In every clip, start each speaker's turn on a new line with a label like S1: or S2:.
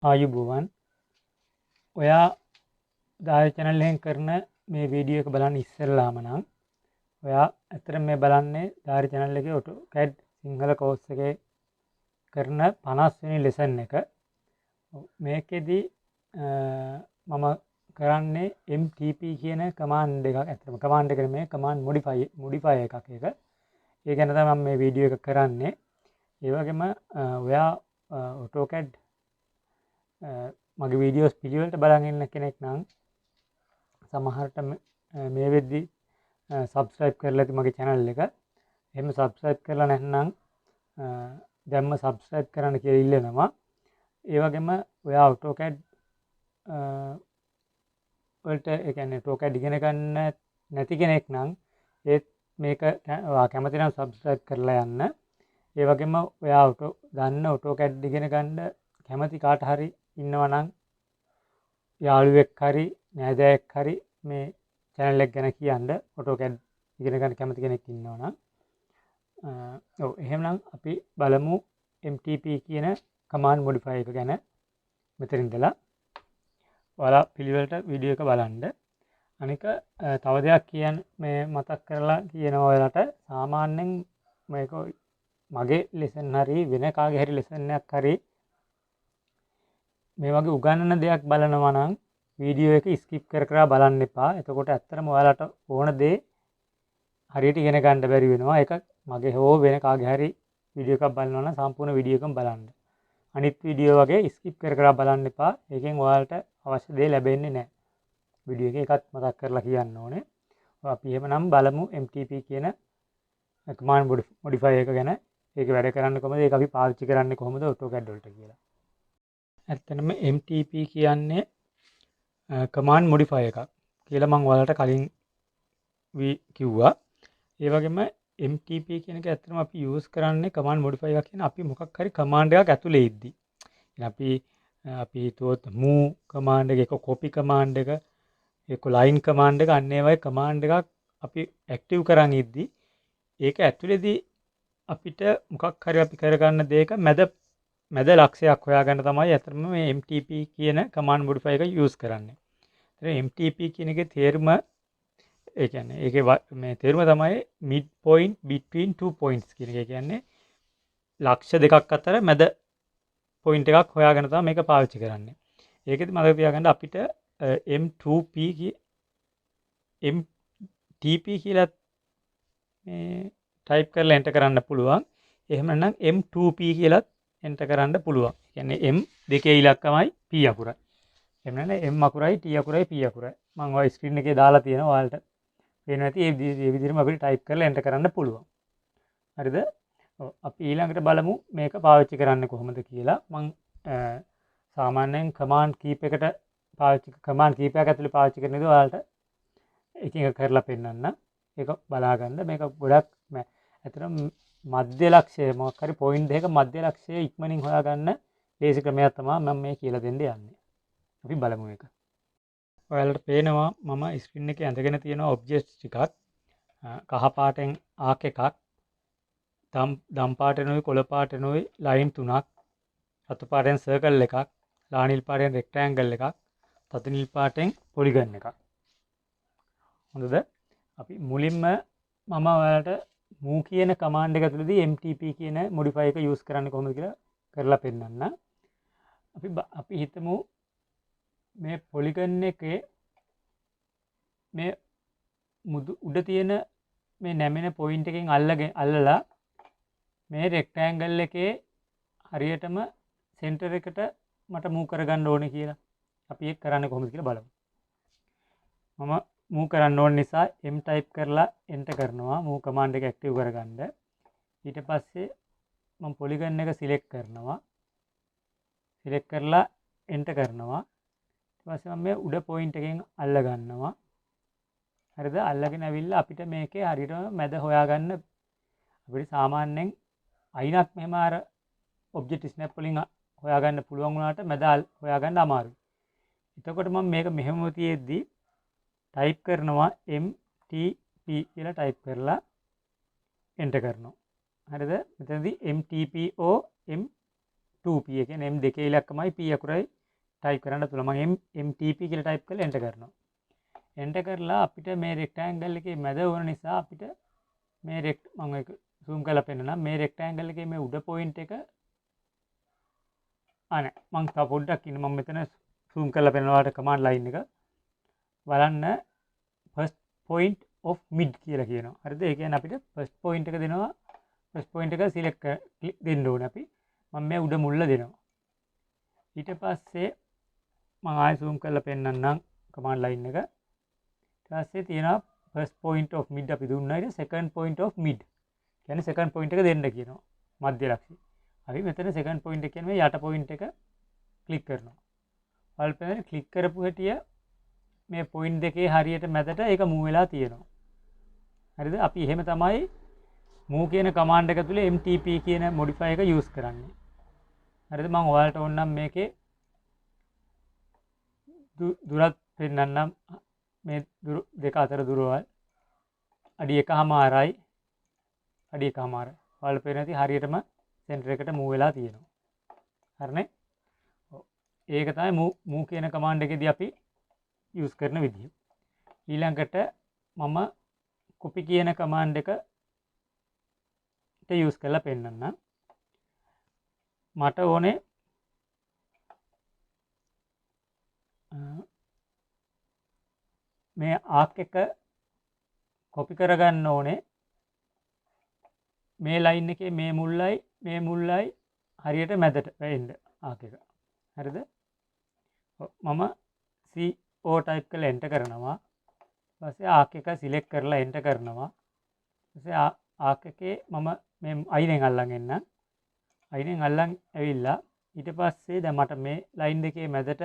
S1: ආයුබෝවන් ඔයා ධාරි channel එකෙන් කරන මේ වීඩියෝ එක බලන්න ඉස්සෙල්ලාම නම් ඔයා ඇත්තටම මේ බලන්නේ ධාරි channel එකේ AutoCAD සිංහල course එකේ කරන 50 වෙනි lesson එක. මේකෙදි මම කරන්නේ MTP කියන command එකක්. ඇත්තටම command එක නෙමෙයි command modifier එකක් ඒක. ඒ ගැන තමයි මම මේ වීඩියෝ එක කරන්නේ. ඒ වගේම ඔයා AutoCAD මගේ වීඩියෝස් පිළිවෙලට බලන් ඉන්න කෙනෙක් නම් සමහරට මේ වෙද්දි සබ්ස්ක්‍රයිබ් කරලා ඇති මගේ channel එක. එහෙම සබ්ස්ක්‍රයිබ් කරලා නැත්නම් දැම්ම සබ්ස්ක්‍රයිබ් කරන්න කියලා ඉල්ලනවා. ඒ වගේම ඔයා AutoCAD වලට ඒ කියන්නේ AutoCAD ඉගෙන ගන්න නැති කෙනෙක් නම් ඒත් මේක ඔයා කැමති නම් සබ්ස්ක්‍රයිබ් කරලා යන්න. ඒ වගේම ඔයා දන්න AutoCAD ඉගෙන ගන්න කැමති කාට හරි ඉන්නවා නම් යාළුවෙක් හරි නෑදෑයෙක් හරි මේ channel එක ගැන කියන්න AutoCAD ඉගෙන ගන්න කැමති කෙනෙක් ඉන්නවා නම් ඔව් එහෙනම් අපි බලමු MTP කියන command modifier එක ගැන මෙතන ඉඳලා ඔයාලා පිළිවෙලට වීඩියෝ එක බලන්න. අනික තව දෙයක් මේ මතක් කරලා කියනවා ඔයාලට සාමාන්‍යයෙන් මේක මගේ lesson හරි වෙන කාගේ හරි lesson එකක් හරි මේ වගේ උගන්වන දෙයක් බලනවා නම් වීඩියෝ එක ස්කිප් කර කර බලන්න එපා. එතකොට ඇත්තටම ඔයාලට ඕන දේ හරියට ඉගෙන ගන්න බැරි වෙනවා. ඒක මගේ හෝ වෙන කාගේ හරි වීඩියෝ එකක් බලනවා නම් සම්පූර්ණ වීඩියෝ එකම බලන්න. අනිත් වීඩියෝ වගේ ස්කිප් කර කර බලන්න එපා. ඒකෙන් ඔයාලට අවශ්‍ය දේ ලැබෙන්නේ නැහැ. වීඩියෝ එකේ එකත් මතක් කරලා කියන්න ඕනේ. අපි එහෙමනම් බලමු MTP කියන command modifier එක ගැන. ඒක වැඩ කරන්නේ කොහොමද? ඒක අපි පාවිච්චි කරන්නේ කොහොමද AutoCAD වලට කියලා. ඇත්තටම MTP කියන්නේ command modifier එකක් කියලා මම ඔයාලට කලින් කිව්වා. ඒ වගේම MTP කියන එක ඇත්තටම අපි use කරන්නේ command modifier එකක් කියන අපි මොකක් හරි command එකක් ඇතුලේ ඉද්දි. අපි හිතුවොත් move command එක, copy command එක, ඒක line command එක අන්න ඒ වගේ command එකක් අපි active කරන් ඉද්දි ඒක ඇතුලේදී අපිට මොකක් හරි අපි කරගන්න දෙයක මැද ලක්ෂයක් හොයාගන්න තමයි ඇත්තටම මේ MTP කියන command modifier එක use කරන්නේ. ඒතර MTP කියන එකේ තේරුම ඒ කියන්නේ ඒකේ මේ තේරුම තමයි mid point between two points කියන එක. කියන්නේ ලක්ෂ දෙකක් අතර මැද point එකක් හොයාගෙන තමයි මේක පාවිච්චි කරන්නේ. ඒකෙදි මතක තියාගන්න අපිට MTP කියලා මේ type කරලා enter කරන්න පුළුවන්. එහෙම නැත්නම් M2P කියලා enter කරන්න පුළුවන්. කියන්නේ M දෙකේ ඉලක්කමයි P අකුරයි. එහෙම නැත්නම් M අකුරයි T අකුරයි P අකුරයි. මම ඔය ස්ක්‍රීන් එකේ දාලා තියෙනවා ඔයාලට පේනවා ඇති. ඒ විදිහටම අපිට type කරලා enter කරන්න පුළුවන්. හරිද? අපි ඊළඟට බලමු මේක පාවිච්චි කරන්නේ කොහොමද කියලා. මම සාමාන්‍යයෙන් command කීපයක ඇතුලේ පාවිච්චි කරන විදිහ ඔයාලට එකින් එක කරලා පෙන්නන්න. ඒක බලාගන්න. මේක ගොඩක් ඇත්තටම මධ්‍ය ලක්ෂය මොකක් හරි පොයින්ට් දෙකක මධ්‍ය ලක්ෂය ඉක්මනින් හොයාගන්න ලේසි ක්‍රමයක් තමයි මම මේ කියලා දෙන්න යන්නේ. අපි බලමු ඒක. ඔයාලට පේනවා මම ස්ක්‍රීන් එකේ ඇඳගෙන තියෙන ඔබ්ජෙක්ට්ස් ටිකක් කහ පාටෙන් ආක් එකක් දම් පාටෙනුයි කොළ පාටෙනුයි ලයින් තුනක් රතු පාටෙන් සර්කල් එකක් ලානිල් පාටෙන් රෙක්ටැන්ගල් එකක් තතු නිල් පාටෙන් පොලිගන් එකක්. හොඳද? අපි මුලින්ම මම ඔයාලට move කියන command එක ඇතුළේදී MTP කියන modifier එක use කරන්නේ කොහොමද කියලා කරලා පෙන්නන්න. අපි හිතමු මේ polygon එකේ මේ උඩ තියෙන මේ නැමෙන point එකෙන් අල්ලලා මේ rectangle එකේ හරියටම center එකට මට move කරගන්න ඕනේ කියලා. අපි ඒක කරන්නේ කොහොමද කියලා බලමු. මම move කරන්න ඕන නිසා M type කරලා enter කරනවා move command එක active කරගන්න. ඊට පස්සේ මම polygon එක select කරනවා. select කරලා enter කරනවා. ඊට පස්සේ මම මේ උඩ point එකෙන් අල්ල ගන්නවා. හරිද? අල්ලගෙන ඇවිල්ලා අපිට මේකේ හරියටම මැද හොයාගන්න අපිට සාමාන්‍යයෙන් අයිනක් මෙහෙම අර object snap වලින් හොයාගන්න පුළුවන් වුණාට මැද හොයාගන්න අමාරුයි. එතකොට මම මේක මෙහෙම තියෙද්දි type කරනවා MTP කියලා type කරලා enter කරනවා. හරිද? මෙතනදී MTPO M2P එක කියන්නේ M දෙකේ ඉලක්කමයි P අකුරයි ටයිප් කරන්න පුළුවන්. මම MTP කියලා ටයිප් කරලා එන්ටර් කරනවා. එන්ටර් කරලා අපිට මේ රෙක්ටැන්ගල් එකේ මැද වුණ නිසා අපිට මේ මම ඒක zoom කරලා පෙන්නනම් මේ රෙක්ටැන්ගල් එකේ මේ උඩ පොයින්ට් එක නෑ මම තව පොඩ්ඩක් ඉන්න මම මෙතන zoom කරලා පෙන්නනවාට command line එක බලන්න first point of mid කියලා කියනවා. හරිද? ඒ කියන්නේ අපිට first point එක දෙනවා. first point එක select දෙන්න ඕනේ අපි. මම මේ උඩ මුල්ල දෙනවා. ඊට පස්සේ මම ආයෙ zoom කරලා පෙන්නන්නම් command line එක. ඊට පස්සේ තියෙනවා first point of mid අපි දුන්නා. ඊට second point of mid. කියන්නේ second point එක දෙන්න කියනවා. මධ්‍ය ලක්ෂ්‍ය. අපි මෙතන second point එක කියන්නේ මේ යට point එක click කරනවා. වල්පෙන් click කරපු හැටිය මේ point දෙකේ හරියට මැදට ඒක move වෙලා තියෙනවා. හරිද? අපි එහෙම තමයි move කියන command එක තුල MTP කියන modifier එක use කරන්නේ. හරිද? මම ඔයාලට ඕනනම් මේකේ දුරත් පෙන්නන්නම් මේ දෙක අතර දුරවල් අඩි 1.5යි අඩි 1.5. ඔයාලට පේන ඇති හරියටම center එකට move වෙලා තියෙනවා. හරිනේ? ඒක තමයි move කියන command එකේදී අපි use කරන විදිහ. ඊළඟට මම copy කියන command එකට use කරලා පෙන්නන්නම්. මට ඕනේ මේ arc එක copy කරගන්න ඕනේ මේ line එකේ මේ මුල්ලයි හරියට මැදට වෙන්න arc එක. හරිද? මම CO type කරලා enter කරනවා. ඊපස්සේ arc එක select කරලා enter කරනවා. ඊපස්සේ arc එකේ මම මේ අයිනෙන් අල්ලන් එන්න. අයිනෙන් අල්ලන් ඇවිල්ලා ඊට පස්සේ දැන් මට මේ line දෙකේ මැදට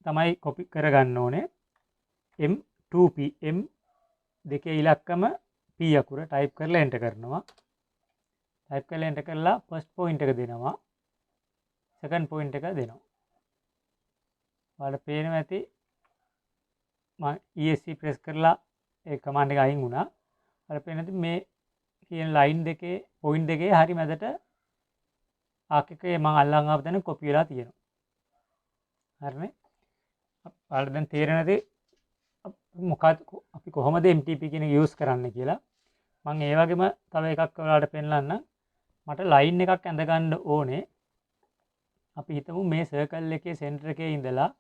S1: තමයි copy කරගන්න ඕනේ. M2P M දෙකේ ඉලක්කම P අකුර type කරලා enter කරනවා. type කරලා enter කරලා first point එක දෙනවා. second point එක දෙනවා. ඔයාලට පේනවා ඇති මම ESC press කරලා ඒ command එක අයින් වුණා. ඔයාලට පේනවා ඇති මේ කියන line දෙකේ point දෙකේ හරි මැදට arc එකේ මම අල්ලන් ආපු තැන copy වෙලා තියෙනවා. හරිනේ? ඔයාලට දැන් තේරෙන්නේ නැති මොකක්ද අපි කොහොමද MTP කියන use කරන්න කියලා. මම ඒ වගේම තව එකක් ඔයාලට පෙන්නන්න. මට line එකක් ඇඳ ගන්න ඕනේ. අපි හිතමු මේ circle එකේ center එකේ ඉඳලා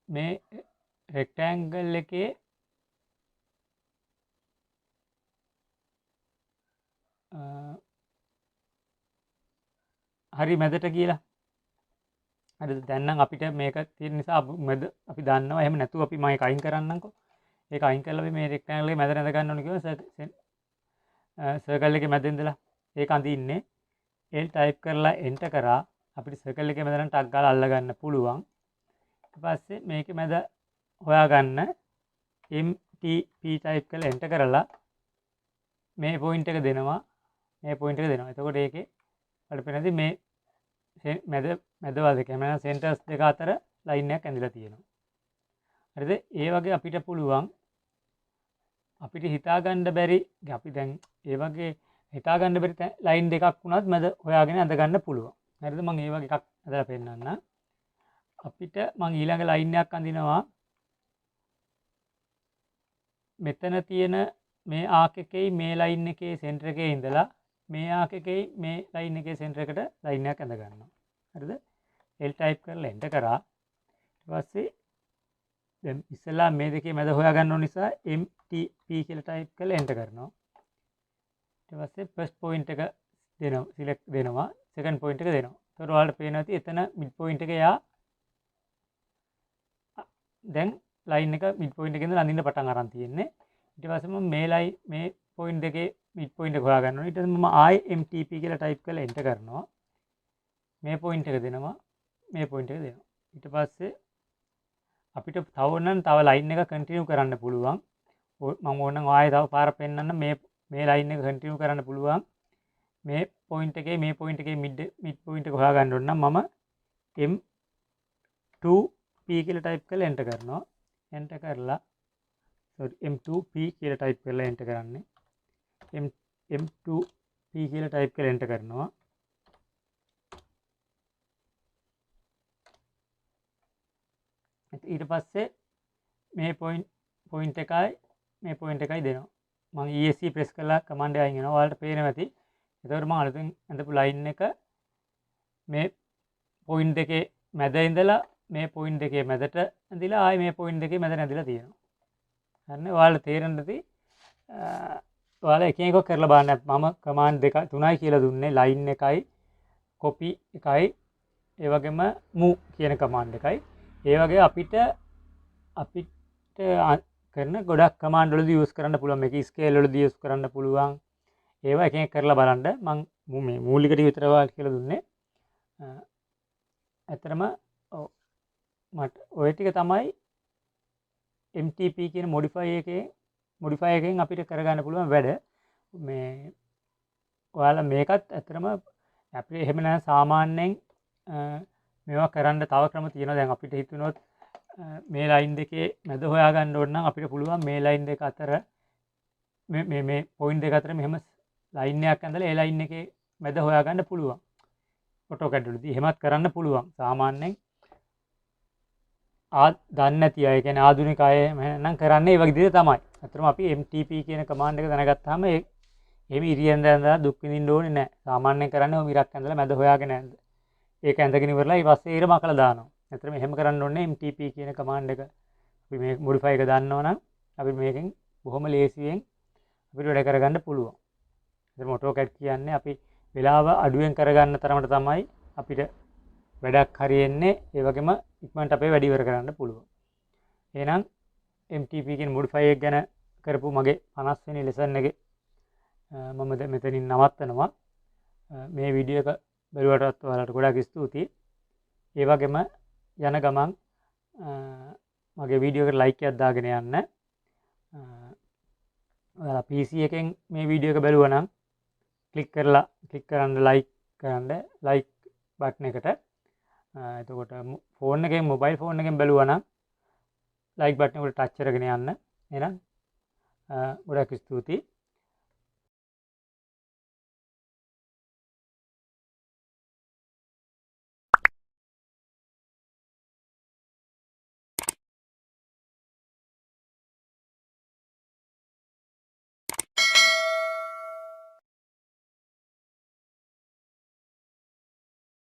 S1: මේ rectangle එකේ හරි මැදට කියලා. හරිද? දැන් නම් අපිට මේක තියෙන නිසා අපි දන්නවා. එහෙම නැතුව අපි මම ඒක අයින් කරන්නම්කෝ. ඒක අයින් කරලා අපි මේ rectangle එකේ මැද නැද ගන්න ඕනේ කිව්වොත් circle එකේ මැද ඉඳලා ඒක අඳින්නේ L type කරලා enter කරා අපිට circle එකේ මැද නම් ටක් ගාලා අල්ල ගන්න පුළුවන්. ඊට පස්සේ මේකේ මැද හොයාගන්න MTP type කරලා enter කරලා මේ point එක දෙනවා. මේ point එක දෙනවා. එතකොට ඒකේ අපිට පේනදී මේ මැදවල දෙක එහෙම centers දෙක අතර line එකක් ඇඳලා තියෙනවා. හරිද? ඒ වගේ අපිට පුළුවන් අපිට හිතා ගන්න බැරි අපි දැන් ඒ වගේ හිතා ගන්න බැරි line දෙකක් වුණත් මැද හොයාගෙන අඳ ගන්න පුළුවන්. හරිද? මම ඒ වගේ එකක් අදලා පෙන්නන්න. අපිට මම ඊළඟ line එකක් අඳිනවා. මෙතන තියෙන මේ arc එකේ මේ line එකේ center එකේ ඉඳලා මේ arc එකේ මේ line එකේ center එකට line එකක් ඇඳ ගන්නවා. හරිද? L type කරලා enter කරා. ඊට පස්සේ දැන් ඉස්සෙල්ලා මේ දෙකේ මැද හොයාගන්න ඕන නිසා MTP කියලා type කරලා enter කරනවා. ඊට පස්සේ first point එක දෙනවා select දෙනවා second point එක දෙනවා. ඒතකොට ඔයාලට පේනවා ඇති එතන mid point එක යා දැන් line එක mid point එකේ ඉඳලා අඳින්න පටන් අරන් තියෙන්නේ. ඊට පස්සේ මම මේ point දෙකේ mid point එක හොයාගන්න ඕනේ. ඊට පස්සේ මම ආයෙ MTP කියලා type කරලා enter කරනවා. මේ point එක දෙනවා මේ point එක දෙනවා. ඊට පස්සේ අපිට තව තව line එක continue කරන්න පුළුවන්. මම ඕනනම් ආයෙ තව පාරක් පෙන්නන්න මේ line එක continue කරන්න පුළුවන්. මේ point එකේ mid point එක හොයාගන්න ඕන නම් මම M2P කියලා type කරලා enter කරනවා. enter කරලා M2P කියලා type කරලා enter කරන්නේ. M2P කියලා ටයිප් කරලා එන්ටර් කරනවා. ඊට පස්සේ මේ පොයින්ට් එකයි මේ පොයින්ට් එකයි දෙනවා. මම ESC ප්‍රෙස් කරලා කමාන්ඩ් එක අයින් වෙනවා. ඔයාලට පේනවා ඇති. එතකොට මම අලුතෙන් ඇඳපු ලයින් එක මේ පොයින්ට් දෙකේ මැද ඉඳලා මේ පොයින්ට් දෙකේ මැදට ඇඳිලා ආයි මේ පොයින්ට් දෙකේ මැද නැදිලා තියෙනවා. හරිනේ. ඔයාලට තේරෙන්න ඇති. ඔයාලා එක එක කරලා බලන්න. මම කමාන්ඩ් දෙක තුනයි කියලා දුන්නේ. ලයින් එකයි කොපි එකයි ඒ වගේම move කියන කමාන්ඩ් එකයි. ඒ වගේ අපිට කරන ගොඩක් කමාන්ඩ් වලදී යූස් කරන්න පුළුවන්. මේක ස්කේල් වලදී යූස් කරන්න පුළුවන්. ඒවා එක එක කරලා බලන්න. මම මේ මූලික ටික විතර කියලා දුන්නේ. ඇත්තටම මට ඔය ටික තමයි MTP කියන මොඩිෆයර් එකෙන් අපිට කරගන්න පුළුවන් වැඩ. මේ ඔයාලා මේකත් ඇත්තටම අපිට එහෙම නැහැ සාමාන්‍යයෙන් මේවා කරන්න තව ක්‍රම තියෙනවා. දැන් අපිට හිතුනොත් මේ ලයින් දෙකේ මැද හොයාගන්න ඕන නම් අපිට පුළුවන් මේ ලයින් දෙක අතර මේ පොයින්ට් දෙක අතර මෙහෙම ලයින් එකක් ඇඳලා ඒ ලයින් එකේ මැද හොයාගන්න පුළුවන්. AutoCAD වලදී එහෙමත් කරන්න පුළුවන්. සාමාන්‍යයෙන් දන්නේ නැති අය කියන්නේ ආධුනික අය නම් කරන්නේ ඒ වගේ විදිහට තමයි. අතරම අපි MTP කියන කමාන්ඩ් එක දැනගත්තාම එහෙම ඉරියෙන්ද ඇඳලා දුක් විඳින්න ඕනේ නැහැ. සාමාන්‍යයෙන් කරන්නේ ඔය මිරක් ඇඳලා මැද හොයාගෙන ඇඳ. ඒක ඇඳගෙන ඉවරලා ඊට පස්සේ ඊර මකලා දානවා. අතරම එහෙම කරන්න ඕනේ MTP කියන කමාන්ඩ් එක. අපි මේ මොඩිෆයි එක දන්නවනම් අපි මේකෙන් බොහොම ලේසියෙන් අපිට වැඩ කරගන්න පුළුවන්. අතරම AutoCAD කියන්නේ අපි වෙලාව අඩුවෙන් කරගන්න තරමට තමයි අපිට වැඩක් හරියෙන්නේ. ඒ වගේම ඉක්මනට අපේ වැඩ ඉවර කරන්න පුළුවන්. එහෙනම් MTP කියන මොඩිෆයි එක ගැන කරපු මගේ 50 වෙනි ලෙසන් එකේ මම දැන් මෙතනින් නවත්තනවා. මේ වීඩියෝ එක බැලුවටත් ඔයාලට ගොඩාක් ස්තුතියි. ඒ වගේම යන ගමන් මගේ වීඩියෝ එකට ලයික් එකක් දාගෙන යන්න. ඔයාලා PC එකෙන් මේ වීඩියෝ එක බැලුවා නම් ක්ලික් කරන්න ලයික් බටන් එකට. එතකොට ෆෝන් එකෙන් මොබයිල් ෆෝන් එකෙන් බැලුවා නම් ලයික් බටන් එකට ටච් කරගෙන යන්න. එහෙනම් ගොඩාක් ස්තුතියි.